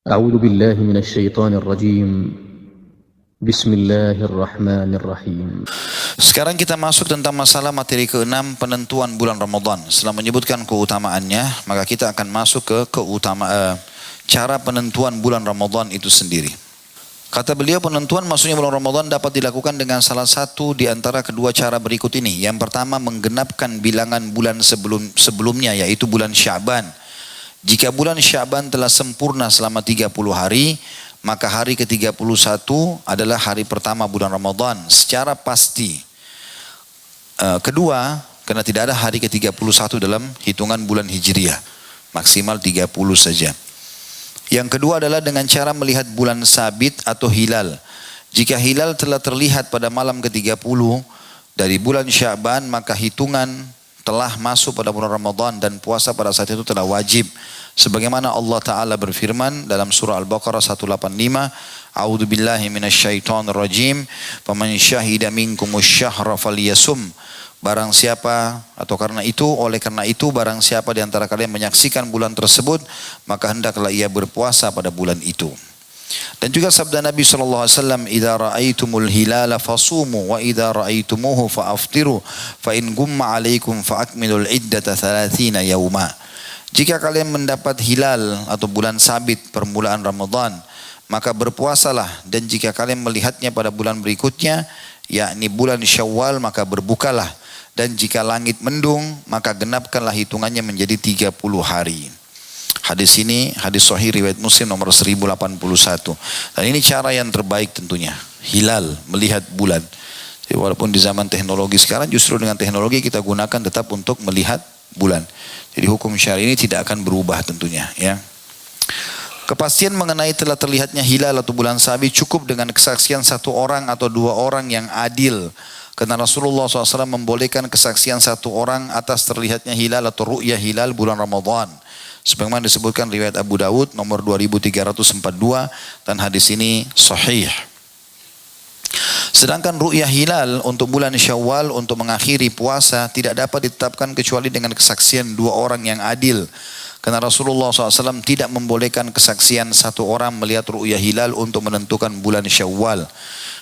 أعوذ بالله من الشيطان الرجيم. بسم الله الرحمن الرحيم. Sekarang kita masuk tentang masalah materi ke-6 penentuan bulan Ramadan. Setelah menyebutkan keutamaannya, maka kita akan masuk ke cara penentuan bulan Ramadan itu sendiri. Kata beliau, penentuan masuknya bulan Ramadan dapat dilakukan dengan salah satu di antara kedua cara berikut ini. Yang pertama, menggenapkan bilangan bulan sebelumnya, yaitu bulan Sya'ban. Jika bulan Sya'ban telah sempurna selama 30 hari, maka hari ke-31 adalah hari pertama bulan Ramadan secara pasti. Kedua, karena tidak ada hari ke-31 dalam hitungan bulan Hijriah, maksimal 30 saja. Yang kedua adalah dengan cara melihat bulan sabit atau hilal. Jika hilal telah terlihat pada malam ke-30 dari bulan Sya'ban, maka hitungan telah masuk pada bulan Ramadan dan puasa pada saat itu telah wajib. Sebagaimana Allah Ta'ala berfirman dalam surah Al-Baqarah 185, A'udzu billahi minasyaitonir rajim, "Faman syahida minkumus syahra falyasum." Barang siapa oleh karena itu barang siapa di antara kalian menyaksikan bulan tersebut, maka hendaklah ia berpuasa pada bulan itu. Dan juga sabda Nabi SAW, "Idza ra'aitumul hilala fasumu wa idza ra'aitumuhu fa'aftiru fa in gumma 'alaikum fa'akmilul iddata 30 yauma." Jika kalian mendapat hilal atau bulan sabit permulaan Ramadan, maka berpuasalah, dan jika kalian melihatnya pada bulan berikutnya, yakni bulan Syawal, maka berbukalah, dan jika langit mendung, maka genapkanlah hitungannya menjadi 30 hari. Hadis ini hadis sahih riwayat Muslim nomor 1081. Dan ini cara yang terbaik tentunya, hilal, melihat bulan. Jadi walaupun di zaman teknologi sekarang, justru dengan teknologi kita gunakan tetap untuk melihat bulan. Jadi hukum syar'i ini tidak akan berubah tentunya, ya. Kepastian mengenai telah terlihatnya hilal atau bulan sabit cukup dengan kesaksian satu orang atau dua orang yang adil. Karena Rasulullah SAW membolehkan kesaksian satu orang atas terlihatnya hilal atau ru'yah hilal bulan Ramadan. Sebagaimana disebutkan riwayat Abu Dawud nomor 2342, dan hadis ini sahih. Sedangkan ru'yah hilal untuk bulan Syawal untuk mengakhiri puasa tidak dapat ditetapkan kecuali dengan kesaksian dua orang yang adil. Karena Rasulullah SAW tidak membolehkan kesaksian satu orang melihat ru'yah hilal untuk menentukan bulan Syawal.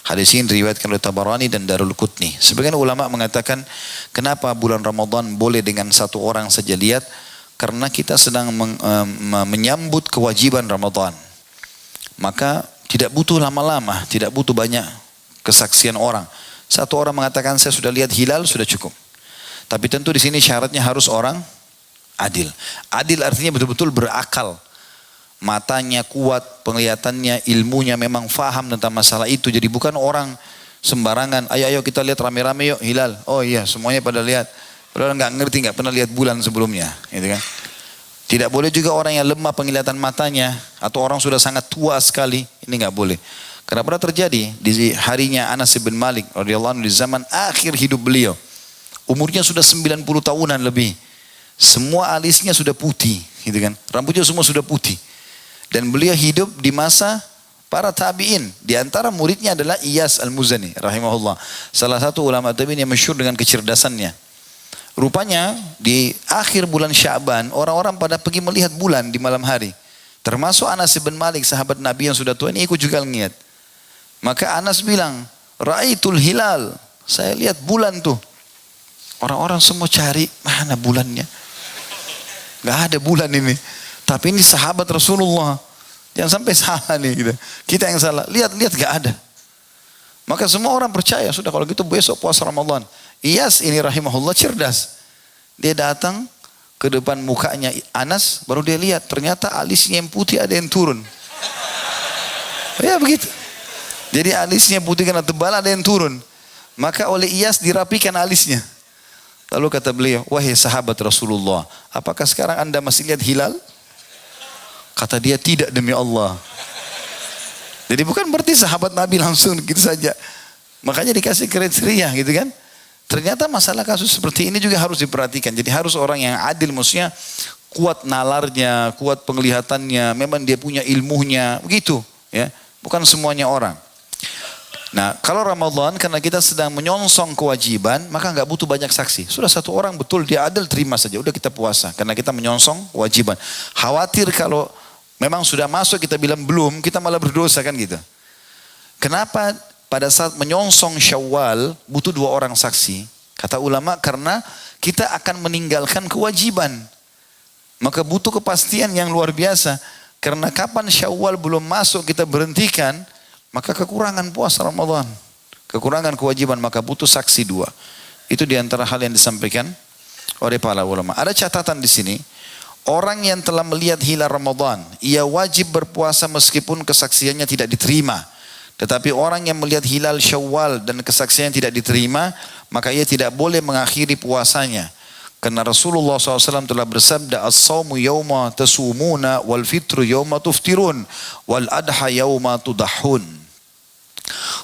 Hadis ini diriwayatkan oleh Tabarani dan Darul Qutni. Sebagian ulama mengatakan, kenapa bulan Ramadan boleh dengan satu orang saja lihat? Karena kita sedang menyambut kewajiban Ramadan. Maka tidak butuh lama-lama, tidak butuh banyak kesaksian orang. Satu orang mengatakan saya sudah lihat hilal, sudah cukup. Tapi tentu di sini syaratnya harus orang adil. Adil artinya betul-betul berakal. Matanya kuat, penglihatannya, ilmunya memang faham tentang masalah itu. Jadi bukan orang sembarangan, ayo kita lihat rame-rame yuk hilal. Oh iya, semuanya pada lihat. Padahal nggak ngerti, nggak pernah lihat bulan sebelumnya, gitu kan? Tidak boleh juga orang yang lemah penglihatan matanya atau orang sudah sangat tua sekali, ini nggak boleh. Karena pernah terjadi di harinya Anas bin Malik radhiyallahu anhu di zaman akhir hidup beliau. Umurnya sudah 90 tahunan lebih. Semua alisnya sudah putih, gitu kan? Rambutnya semua sudah putih. Dan beliau hidup di masa para tabi'in. Di antara muridnya adalah Iyas al-Muzani rahimahullah. Salah satu ulama tabi'in yang masyhur dengan kecerdasannya. Rupanya di akhir bulan Sya'ban orang-orang pada pergi melihat bulan di malam hari. Termasuk Anas bin Malik, sahabat Nabi yang sudah tua ini ikut juga lihat. Maka Anas bilang, "Ra'aitul hilal." Saya lihat bulan tuh. Orang-orang semua cari, mana bulannya? Gak ada bulan ini. Tapi ini sahabat Rasulullah. Jangan sampai salah nih gitu. Kita yang salah. Lihat gak ada. Maka semua orang percaya, sudah kalau gitu besok puasa Ramadan. Iyas ini rahimahullah cerdas. Dia datang ke depan mukanya Anas, baru dia lihat ternyata alisnya yang putih ada yang turun. Ya begitu. Jadi alisnya putih karena tebal, ada yang turun. Maka oleh Iyas dirapikan alisnya. Lalu kata beliau, "Wahai sahabat Rasulullah, apakah sekarang anda masih lihat hilal?" Kata dia, "Tidak demi Allah." Jadi bukan berarti sahabat Nabi langsung gitu saja. Makanya dikasih kriteria gitu kan. Ternyata masalah kasus seperti ini juga harus diperhatikan. Jadi harus orang yang adil, maksudnya kuat nalarnya, kuat penglihatannya, memang dia punya ilmunya, begitu ya. Bukan semuanya orang. Nah, kalau Ramadan karena kita sedang menyongsong kewajiban, maka nggak butuh banyak saksi. Sudah satu orang betul dia adil, terima saja. Udah kita puasa karena kita menyongsong kewajiban. Khawatir kalau Memang sudah masuk kita bilang belum, kita malah berdosa kan gitu. Kenapa pada saat menyongsong Syawal butuh 2 orang saksi? Kata ulama karena kita akan meninggalkan kewajiban. Maka butuh kepastian yang luar biasa. Karena kapan Syawal belum masuk kita berhentikan, maka kekurangan puasa Ramadan. Kekurangan kewajiban, maka butuh saksi 2. Itu diantara hal yang disampaikan oleh para ulama. Ada catatan di sini. Orang yang telah melihat hilal Ramadan, ia wajib berpuasa meskipun kesaksiannya tidak diterima. Tetapi orang yang melihat hilal Syawal dan kesaksiannya tidak diterima, maka ia tidak boleh mengakhiri puasanya. Karena Rasulullah SAW telah bersabda, As-sawmu yawma tasumuna wal fitru yawma tuftirun wal adha yawma tudahun.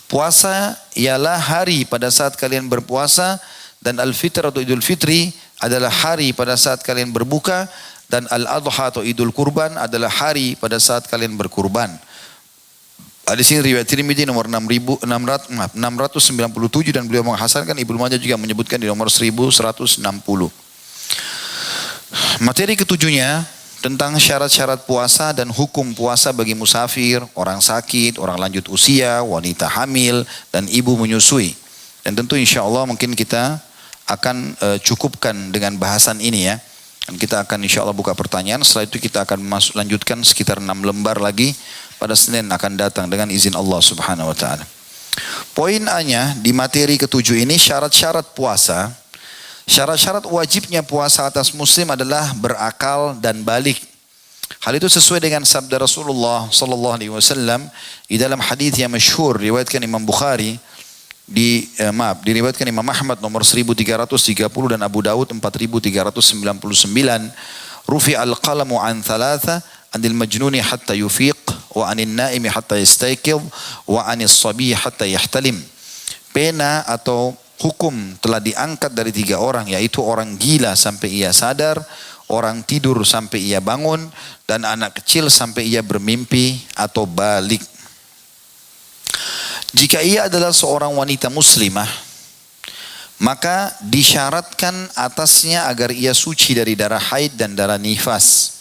Puasa ialah hari pada saat kalian berpuasa, dan al-fitr atau idul fitri adalah hari pada saat kalian berbuka, dan al-adha atau idul kurban adalah hari pada saat kalian berkurban. Di sini riwayat Tirmidzi nomor 697 dan beliau menghasankan, Ibnu Majah juga menyebutkan di nomor 1160. Materi ketujuhnya tentang syarat-syarat puasa dan hukum puasa bagi musafir, orang sakit, orang lanjut usia, wanita hamil, dan ibu menyusui. Dan tentu insya Allah mungkin kita akan cukupkan dengan bahasan ini ya. Dan kita akan insya Allah buka pertanyaan. Setelah itu kita akan lanjutkan sekitar 6 lembar lagi pada Senin akan datang dengan izin Allah Subhanahu Wa Taala. Poin A-nya di materi ketujuh ini syarat-syarat puasa. Syarat-syarat wajibnya puasa atas muslim adalah berakal dan balik. Hal itu sesuai dengan sabda Rasulullah sallallahu alaihi wasallam di dalam hadis yang masyhur riwayatkan Imam Bukhari diriwayatkan Imam Ahmad nomor 1330 dan Abu Dawud 4399. Rufi al-qalamu an thalatha, anil majnuni hatta yufiq, wa anil naimi hatta yastayqidh, wa anis sabi hatta yahtalim. Pena atau hukum telah diangkat dari 3 orang, yaitu orang gila sampai ia sadar, orang tidur sampai ia bangun, dan anak kecil sampai ia bermimpi atau balik. Jika ia adalah seorang wanita muslimah, maka disyaratkan atasnya agar ia suci dari darah haid dan darah nifas.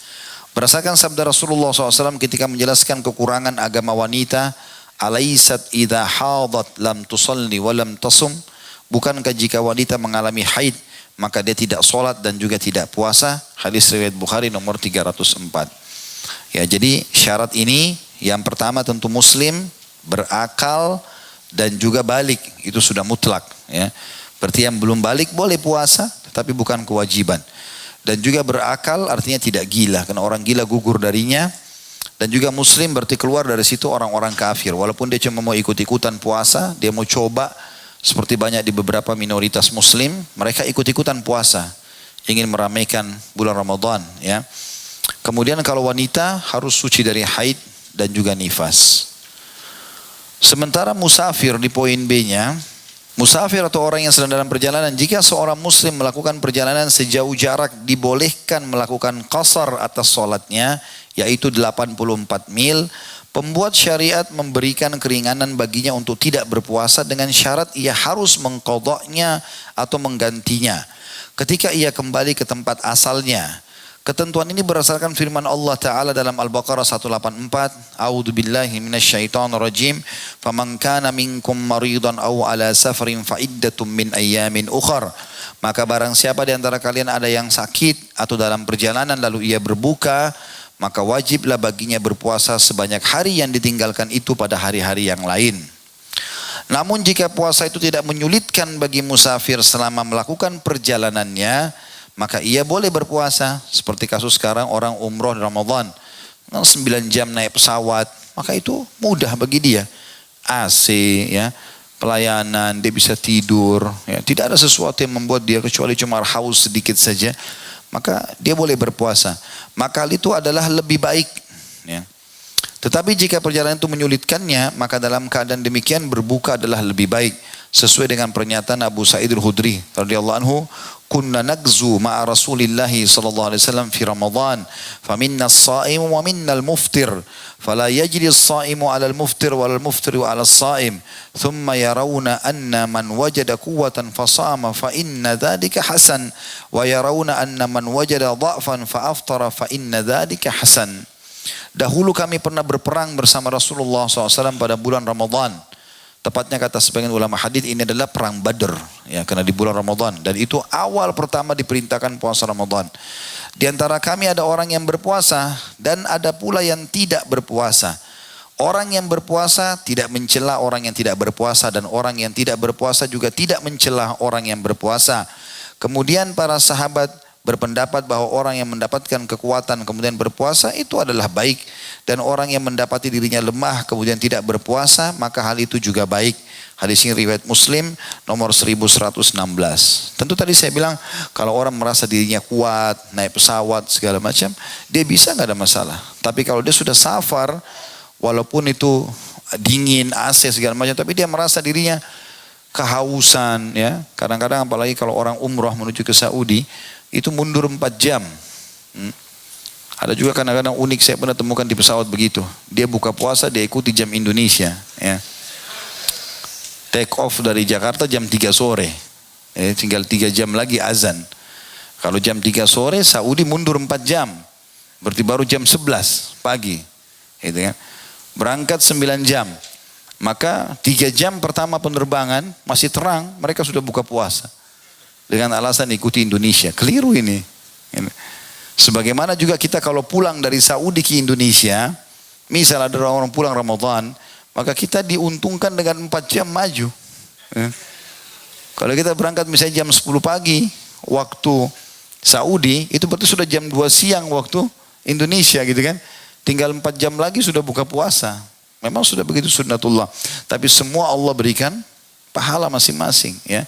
Berdasarkan sabda Rasulullah SAW ketika menjelaskan kekurangan agama wanita, alaysat idha hadat lam tusalli wa lam tasum. Bukankah jika wanita mengalami haid, maka dia tidak sholat dan juga tidak puasa? Hadis riwayat Bukhari nomor 304. Ya, jadi syarat ini yang pertama tentu muslim, berakal, dan juga balik. Itu sudah mutlak ya. Berarti yang belum balik boleh puasa, tapi bukan kewajiban. Dan juga berakal artinya tidak gila, karena orang gila gugur darinya. Dan juga muslim berarti keluar dari situ orang-orang kafir. Walaupun dia cuma mau ikut-ikutan puasa, dia mau coba, seperti banyak di beberapa minoritas muslim, mereka ikut-ikutan puasa, ingin meramaikan bulan Ramadan ya. Kemudian kalau wanita harus suci dari haid dan juga nifas. Sementara musafir di poin B-nya, musafir atau orang yang sedang dalam perjalanan, jika seorang muslim melakukan perjalanan sejauh jarak, dibolehkan melakukan qasar atas sholatnya, yaitu 84 mil. Pembuat syariat memberikan keringanan baginya untuk tidak berpuasa dengan syarat ia harus mengqadha'nya atau menggantinya ketika ia kembali ke tempat asalnya. Ketentuan ini berdasarkan firman Allah Ta'ala dalam Al-Baqarah 184. A'udzu billahi minasyaitonir rajim. Faman kana minkum maridan aw ala safarin fa iddatum min ayyamin ukhar. Maka barang siapa di antara kalian ada yang sakit atau dalam perjalanan lalu ia berbuka, maka wajiblah baginya berpuasa sebanyak hari yang ditinggalkan itu pada hari-hari yang lain. Namun jika puasa itu tidak menyulitkan bagi musafir selama melakukan perjalanannya, maka ia boleh berpuasa. Seperti kasus sekarang orang umroh di Ramadan, 9 jam naik pesawat, maka itu mudah bagi dia. AC ya, pelayanan, dia bisa tidur ya. Tidak ada sesuatu yang membuat dia kecuali cuma haus sedikit saja, maka dia boleh berpuasa. Maka hal itu adalah lebih baik ya. Tetapi jika perjalanan itu menyulitkannya, maka dalam keadaan demikian berbuka adalah lebih baik. Sesuai dengan pernyataan Abu Sa'id al-Khudri radhiyallahu anhu, kunna nagzu ma'a Rasulillahi sallallahu alaihi wasallam fi Ramadan, faminna as-sa'im wa minna al-muftir, fala yajri as-sa'imu 'ala al-muftir wa al-muftiru 'ala as-sa'im, thumma yarawna anna man wajada quwwatan fasama fa inna dhalika hasan, wa yarawna anna man wajada dha'fan fa aftara fa inna dhalika hasan. Dahulu kami pernah berperang bersama Rasulullah SAW pada bulan Ramadan. Tepatnya kata sebagian ulama hadis ini adalah perang Badr, ya, karena di bulan Ramadan, dan itu awal pertama diperintahkan puasa Ramadan. Di antara kami ada orang yang berpuasa dan ada pula yang tidak berpuasa. Orang yang berpuasa tidak mencela orang yang tidak berpuasa, dan orang yang tidak berpuasa juga tidak mencela orang yang berpuasa. Kemudian para sahabat berpendapat bahwa orang yang mendapatkan kekuatan kemudian berpuasa itu adalah baik, dan orang yang mendapati dirinya lemah kemudian tidak berpuasa maka hal itu juga baik. Hadis ini riwayat Muslim nomor 1116. Tentu tadi saya bilang kalau orang merasa dirinya kuat, naik pesawat segala macam, dia bisa, nggak ada masalah. Tapi kalau dia sudah safar, walaupun itu dingin, AC segala macam, tapi dia merasa dirinya kehausan, ya. Kadang-kadang apalagi kalau orang umroh menuju ke Saudi, itu mundur 4 jam. Ada juga kadang-kadang unik, saya pernah temukan di pesawat begitu. Dia buka puasa, dia ikuti jam Indonesia, ya. Take off dari Jakarta jam 3 sore. Tinggal 3 jam lagi azan. Kalau jam 3 sore, Saudi mundur 4 jam. Berarti baru jam 11 pagi. Gitu kan. Berangkat 9 jam. Maka 3 jam pertama penerbangan masih terang, mereka sudah buka puasa. Dengan alasan ikuti Indonesia. Keliru ini. Sebagaimana juga kita kalau pulang dari Saudi ke Indonesia, misal ada orang pulang Ramadan, maka kita diuntungkan dengan 4 jam maju. Kalau kita berangkat misalnya jam 10 pagi waktu Saudi, itu berarti sudah jam 2 siang waktu Indonesia gitu kan. Tinggal 4 jam lagi sudah buka puasa. Memang sudah begitu sunnatullah. Tapi semua Allah berikan pahala masing-masing, ya.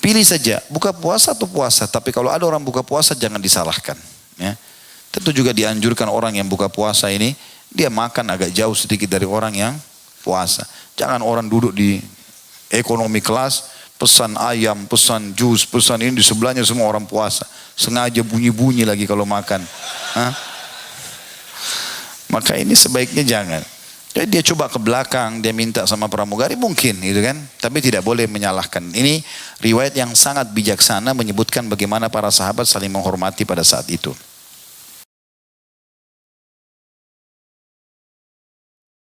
Pilih saja, buka puasa atau puasa. Tapi kalau ada orang buka puasa jangan disalahkan, ya. Tentu juga dianjurkan orang yang buka puasa ini, dia makan agak jauh sedikit dari orang yang puasa. Jangan orang duduk di ekonomi kelas, pesan ayam, pesan jus, pesan ini, di sebelahnya semua orang puasa. Sengaja bunyi-bunyi lagi kalau makan. Maka ini sebaiknya jangan. Jadi dia coba ke belakang, dia minta sama pramugari mungkin gitu kan. Tapi tidak boleh menyalahkan. Ini riwayat yang sangat bijaksana menyebutkan bagaimana para sahabat saling menghormati pada saat itu.